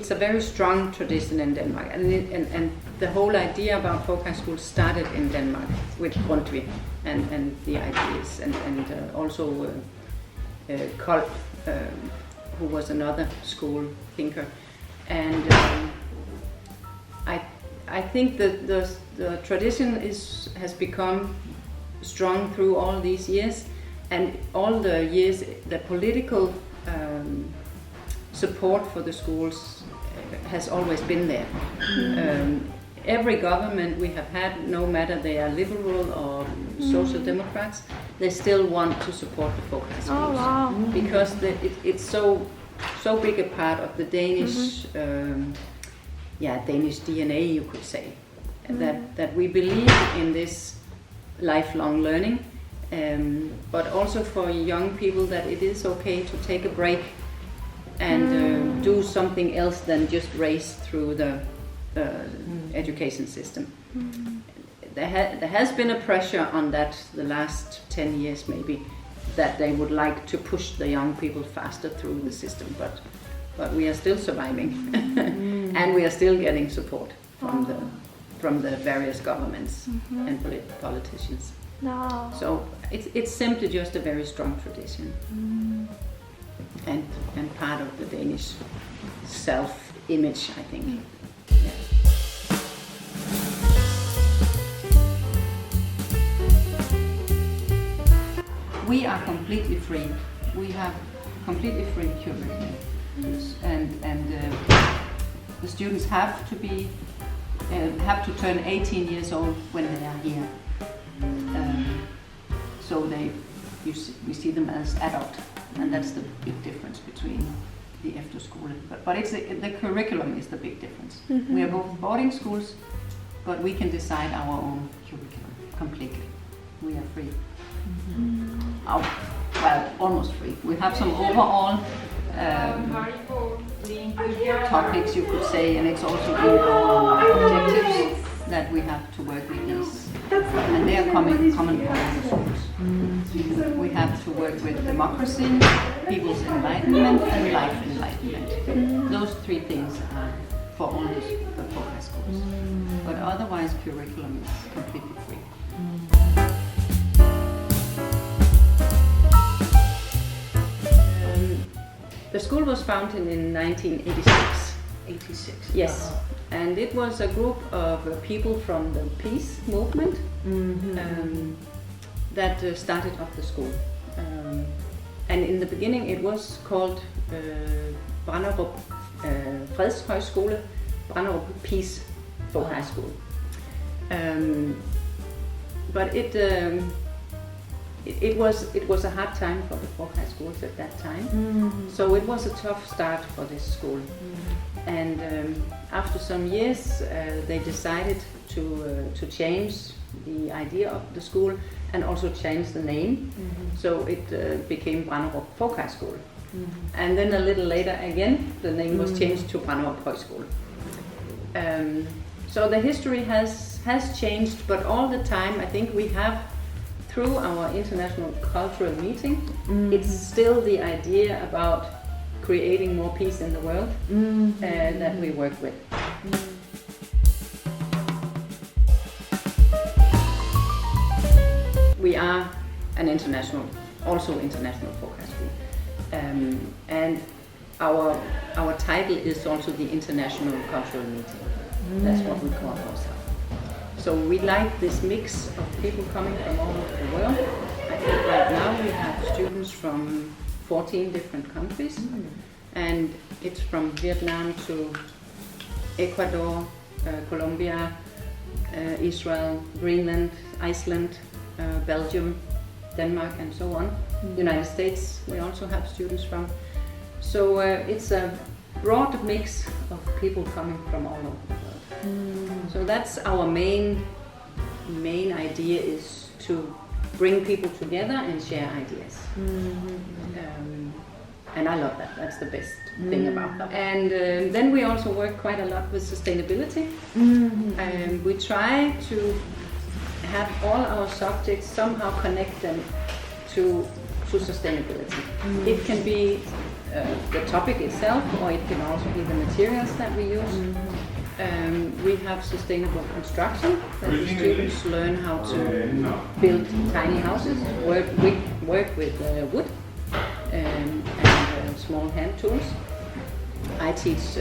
it's a very strong tradition in Denmark, and the whole idea about folk high school started in Denmark with Grundtvig and the ideas, and also Kolb, who was another school thinker, and I think that the tradition has become strong through all these years, and all the years the political support for the schools has always been there. Every government we have had, no matter they are liberal or social democrats, they still want to support the folk high schools. Oh, wow. Because it's so big a part of the Danish Danish DNA, you could say, that we believe in this lifelong learning, but also for young people that it is okay to take a break and do something else than just race through the education system. There has been a pressure on that the last 10 years maybe, that they would like to push the young people faster through the system, but we are still surviving and we are still getting support from the various governments and politicians. No. So it's simply just a very strong tradition and part of the Danish self-image, I think. Yeah. We are completely free. We have completely free curriculum, and the students have to turn 18 years old when they are here. So we see them as adult, and that's the big difference between the after school. But it's the curriculum is the big difference. We are both boarding schools, but we can decide our own curriculum completely. We are free. Well, almost free. We have some overall topics, you could say, and it's also in our objectives that we have to work with these. And they are common for all the schools. We have to work with democracy, people's enlightenment, and life enlightenment. Those three things are for all the folk high schools. But otherwise, curriculum is completely free. The school was founded in 1986. 86. Yes, and it was a group of people from the peace movement that started up the school. And in the beginning it was called Branderup Fredshøjskole, Branderup Peace Folk High School. But it was a hard time for the folk high schools at that time. So it was a tough start for this school. And after some years, they decided to change the idea of the school and also change the name. So it became Branderup Folk High School. And then a little later again, the name was changed to Branderup Højskole. So the history has changed, but all the time I think we have, through our international cultural meeting, it's still the idea about creating more peace in the world that we work with. We are an international folk high school, and our title is also the International Cultural Meeting. That's what we call ourselves. So we like this mix of people coming from all over the world. I think right now we have students from 14 different countries, and it's from Vietnam to Ecuador, Colombia, Israel, Greenland, Iceland, Belgium, Denmark, and so on. United States we also have students from. So it's a broad mix of people coming from all over the world. So that's our main idea, is to bring people together and share ideas. And I love that. That's the best thing about that. And then we also work quite a lot with sustainability. And we try to have all our subjects somehow connect them to sustainability. It can be the topic itself, or it can also be the materials that we use. We have sustainable construction, that the students learn how to build tiny houses, work with wood and small hand tools. I teach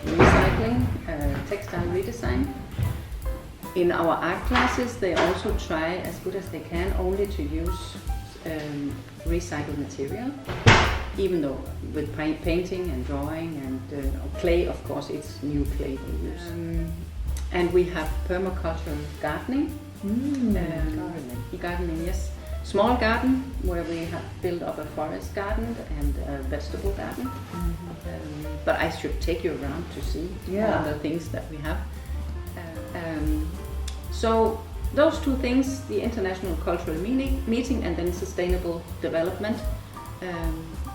recycling, textile redesign. In our art classes, they also try as good as they can only to use recycled material, even though with painting and drawing and clay, of course, it's new clay they use. And we have permacultural gardening. Gardening, yes. Small garden where we have built up a forest garden and a vegetable garden. But I should take you around to see all the things that we have. So those two things, the international cultural meeting and then sustainable development,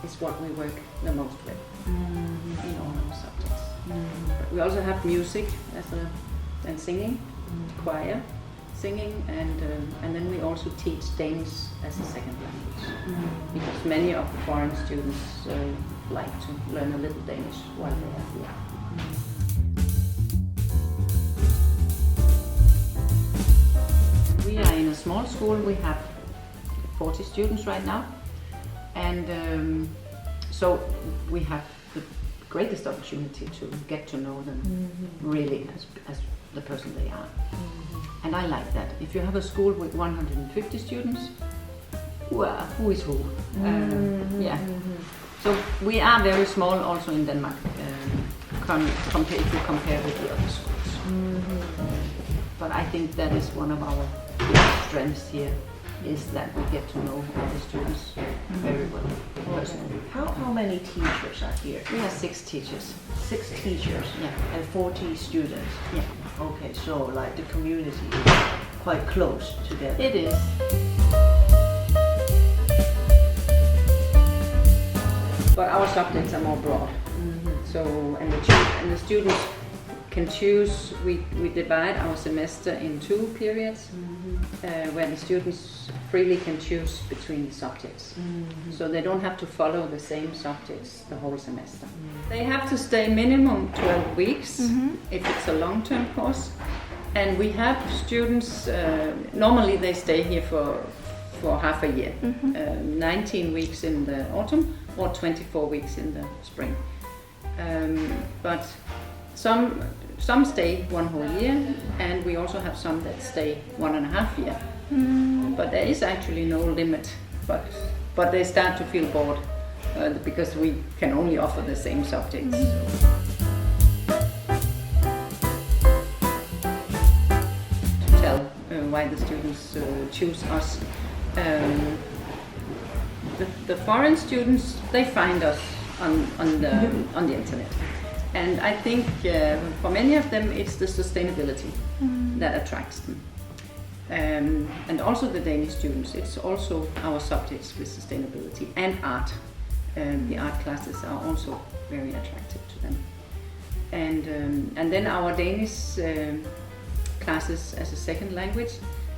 is what we work the most with in all our subjects. But we also have music and singing, choir, singing, and then we also teach Danish as a second language, because many of the foreign students like to learn a little Danish while they are here. We are in a small school. We have 40 students right now, and so we have the greatest opportunity to get to know them really as the person they are. And I like that. If you have a school with 150 students, well, who is who? Yeah. So we are very small also in Denmark, if you compare with the other schools. But I think that is one of our strengths here, is that we get to know all the students very well personally. How many teachers are here? We have 6 teachers. 6 teachers, and 40 students. Yeah. Okay, so like the community is quite close together. It is. But our subjects are more broad. So and the students can choose. We divide our semester in 2 periods, where the students freely can choose between the subjects. So they don't have to follow the same subjects the whole semester. They have to stay minimum 12 weeks if it's a long-term course. And we have students, normally they stay here for half a year, 19 weeks in the autumn or 24 weeks in the spring. But some stay 1 whole year, and we also have some that stay 1.5 years. But there is actually no limit, but they start to feel bored because we can only offer the same subjects. To tell why the students choose us. The foreign students, they find us on the internet. And I think for many of them it's the sustainability that attracts them. And also the Danish students, it's also our subjects with sustainability and art. The art classes are also very attractive to them. And then our Danish classes as a second language,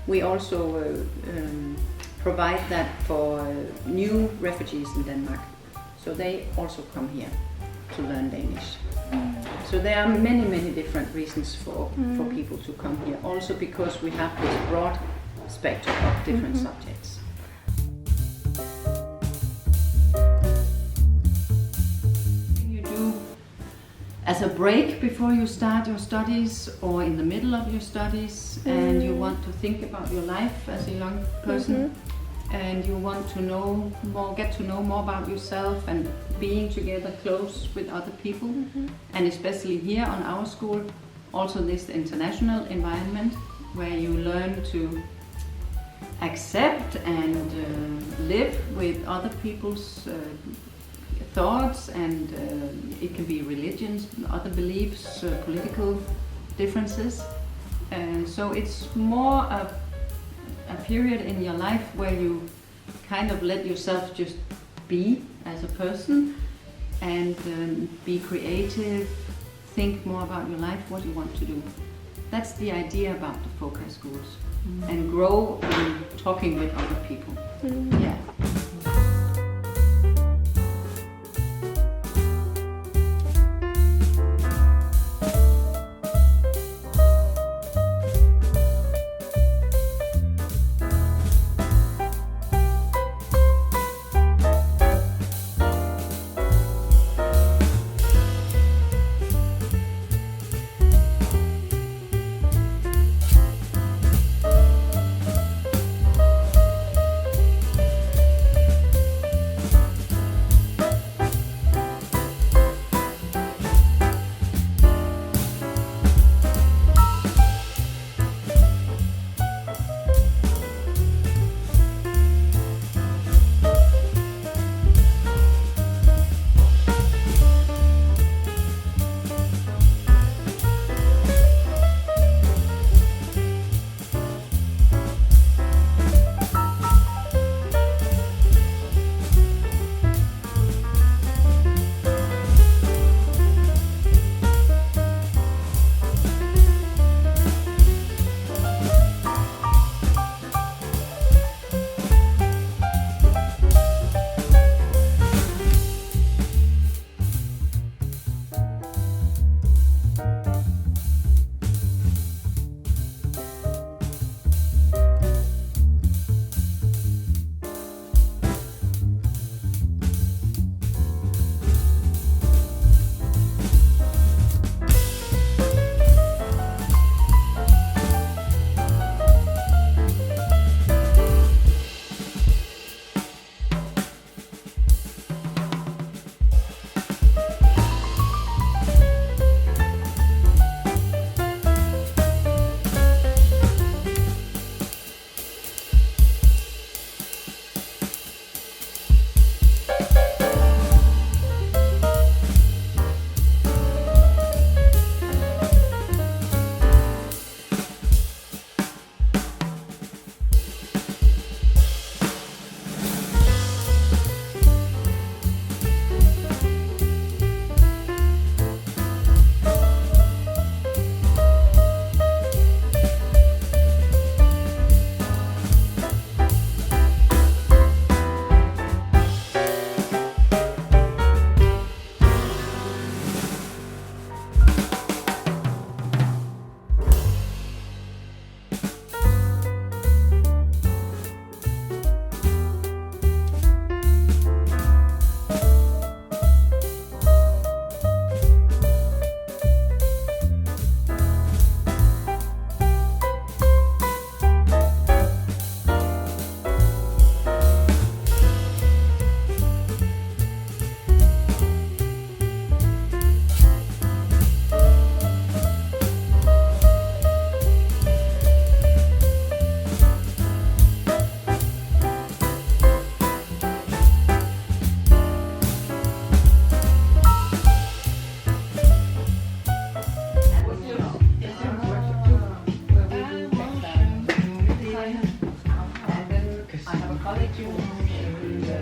we also provide that for new refugees in Denmark. So they also come here to learn Danish. So there are many different reasons for people to come here. Also because we have this broad spectrum of different subjects. You do as a break before you start your studies or in the middle of your studies, and you want to think about your life as a young person. And you want to know more, get to know more about yourself and being together close with other people. And especially here on our school, also this international environment where you learn to accept and live with other people's thoughts, and it can be religions, other beliefs, political differences. And so it's more a period in your life where you kind of let yourself just be as a person and be creative, think more about your life, what you want to do. That's the idea about the folk high schools, and grow in talking with other people. Yeah.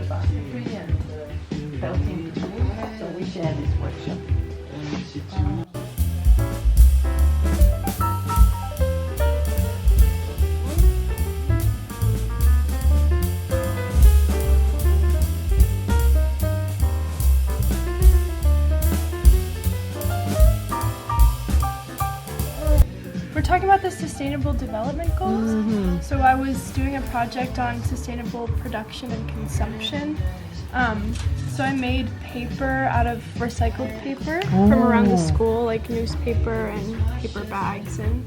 basketry and felting too. So we share this workshop. We're talking about the Sustainable Development Goals. So I was doing a project on sustainable production and consumption. So I made paper out of recycled paper from around the school, like newspaper and paper bags and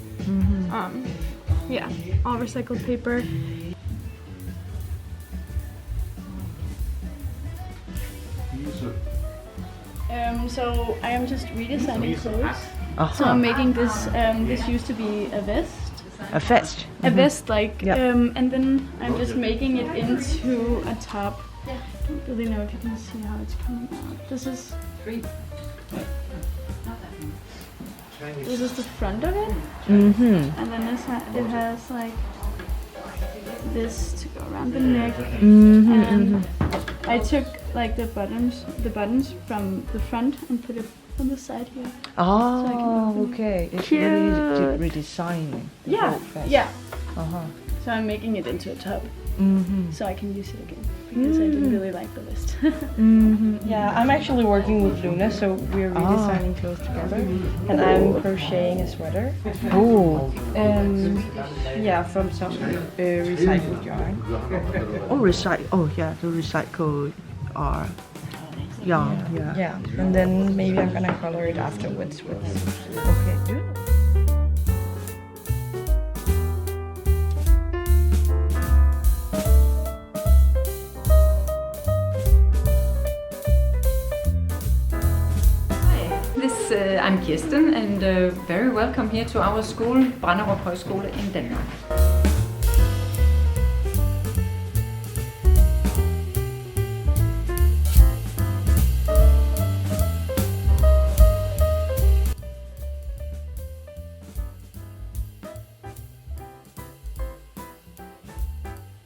yeah, all recycled paper. So I am just redesigning clothes. So I'm making this. This used to be a vest. A vest. A vest, like, and then I'm just making it into a top. I don't really know if you can see how it's coming out. This is the front of it, and then it has like this to go around the neck, and I took like the buttons from the front and put it on the side here. Oh, okay. It's Cute. really redesigning. The whole vest. Yeah. Uh-huh. So I'm making it into a top, so I can use it again because I didn't really like the list. Yeah, I'm actually working with Luna, so we're redesigning clothes together, and I'm crocheting a sweater. Oh. Yeah, from some recycled yarn. Oh, recycle. Oh, yeah, the recycled yarn. Yeah. Yeah, and then maybe I'm gonna color it afterwards with. Okay. Good. I'm Kirsten and very welcome here to our school, Branderup Højskole in Denmark.